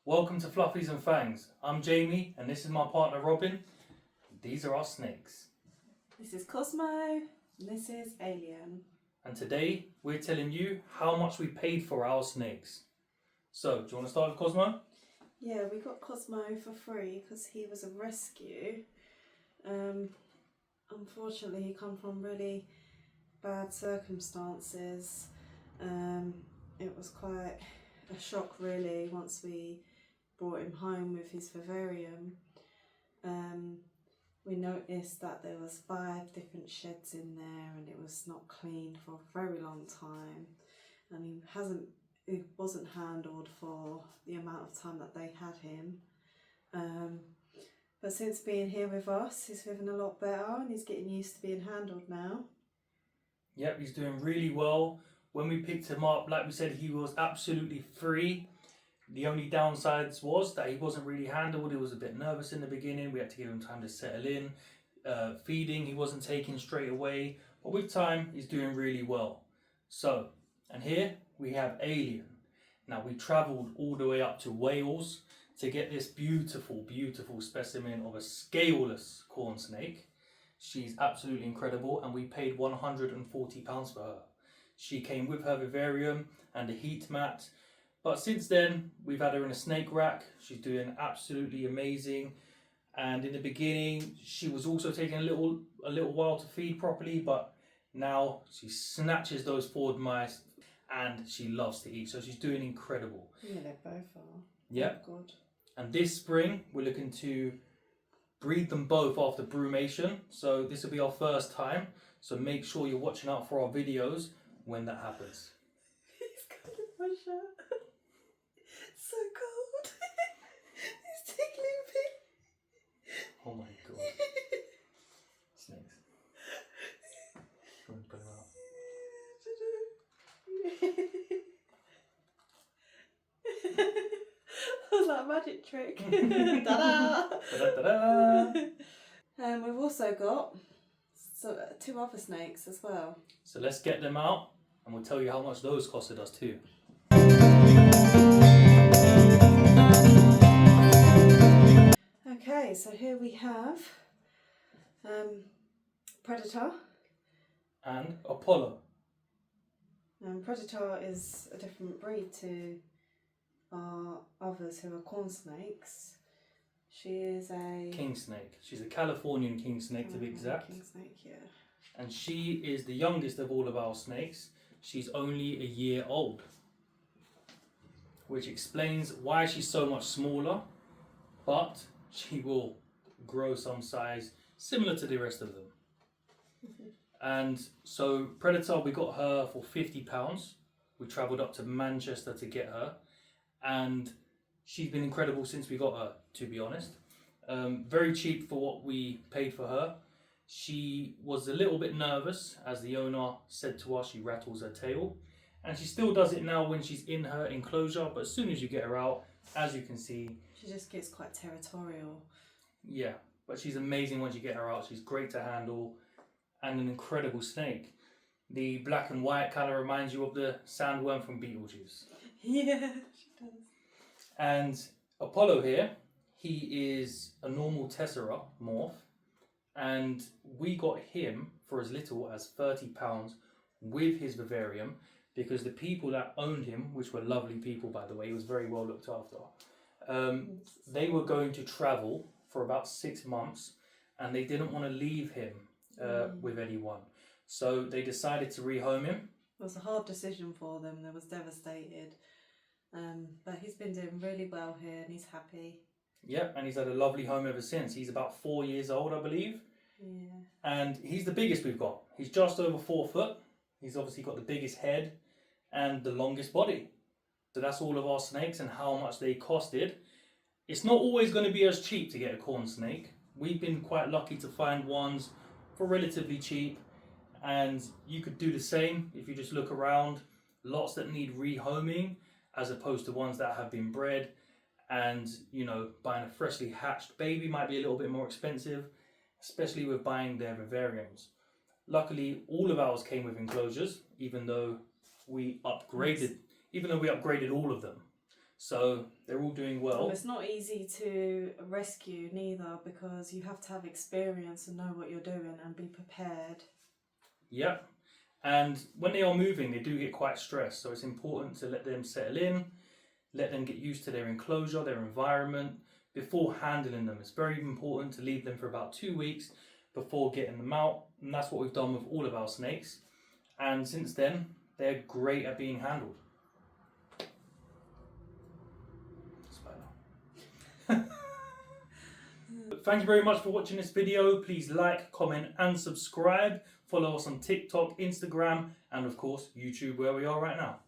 Welcome to Fluffys and Fangs. I'm Jamie and this is my partner Robin. These are our snakes. This is Cosmo and this is Alien. And today we're telling you how much we paid for our snakes. So, do you want to start with Cosmo? Yeah, we got Cosmo for free because he was a rescue. Unfortunately, he come from really bad circumstances. It was quite a shock really once we brought him home with his vivarium. We noticed that there was 5 different sheds in there and it was not cleaned for a very long time, and he wasn't handled for the amount of time that they had him. But since being here with us, he's living a lot better and he's getting used to being handled now. Yep, he's doing really well. When we picked him up, like we said, he was absolutely free. The only downsides was that he wasn't really handled. He was a bit nervous in the beginning. We had to give him time to settle in. Feeding, he wasn't taken straight away. But with time, he's doing really well. So, and here we have Alien. Now, we travelled all the way up to Wales to get this beautiful, beautiful specimen of a scaleless corn snake. She's absolutely incredible and we paid £140 for her. She came with her vivarium and a heat mat. But since then, we've had her in a snake rack. She's doing absolutely amazing. And in the beginning, she was also taking a little while to feed properly, but now she snatches those forward mice and she loves to eat. So she's doing incredible. Yeah, they both are. Yep. Oh, good. And this spring, we're looking to breed them both after brumation. So this will be our first time. So make sure you're watching out for our videos when that happens. He's got my shirt. So cold. He's tickling me. Oh my god. Snakes. Go and put him out. That was like a magic trick. Ta-da! Da-da-da-da. We've also got 2 other snakes as well. So let's get them out and we'll tell you how much those costed us too. Okay, so here we have Predator. And Apollo. Predator is a different breed to our others who are corn snakes. She is a King snake. She's a Californian king snake to be exact. King snake, yeah. And she is the youngest of all of our snakes. She's only a year old. Which explains why she's so much smaller. But she will grow some size similar to the rest of them. And so Predator, we got her for £50. We travelled up to Manchester to get her. And she's been incredible since we got her, to be honest. Very cheap for what we paid for her. She was a little bit nervous, as the owner said to us, she rattles her tail. And she still does it now when she's in her enclosure, but as soon as you get her out, as you can see... She just gets quite territorial. Yeah, but she's amazing once you get her out. She's great to handle and an incredible snake. The black and white colour reminds you of the sandworm from Beetlejuice. Yeah, she does. And Apollo here, he is a normal Tessera morph, and we got him for as little as £30 with his vivarium because the people that owned him, which were lovely people by the way, he was very well looked after, they were going to travel for about 6 months and they didn't want to leave him with anyone. So they decided to rehome him. It was a hard decision for them. They was devastated. But he's been doing really well here and he's happy. Yeah, and he's had a lovely home ever since. He's about 4 years old, I believe. Yeah. And he's the biggest we've got. He's just over 4 foot. He's obviously got the biggest head and the longest body. So that's all of our snakes and how much they costed. It's not always going to be as cheap to get a corn snake. We've been quite lucky to find ones for relatively cheap. And you could do the same if you just look around. Lots that need rehoming as opposed to ones that have been bred. And, you know, buying a freshly hatched baby might be a little bit more expensive, especially with buying their vivariums. Luckily, all of ours came with enclosures, even though we upgraded all of them. So they're all doing And well. it's not easy to rescue neither, because you have to have experience and know what you're doing and be prepared. Yep. And when they are moving, they do get quite stressed. So it's important to let them settle in, let them get used to their enclosure, their environment, before handling them. It's very important to leave them for about 2 weeks before getting them out. And that's what we've done with all of our snakes. And since then, they're great at being handled. Thank you very much for watching this video. Please like, comment and subscribe. Follow us on TikTok, Instagram and of course YouTube, where we are right now.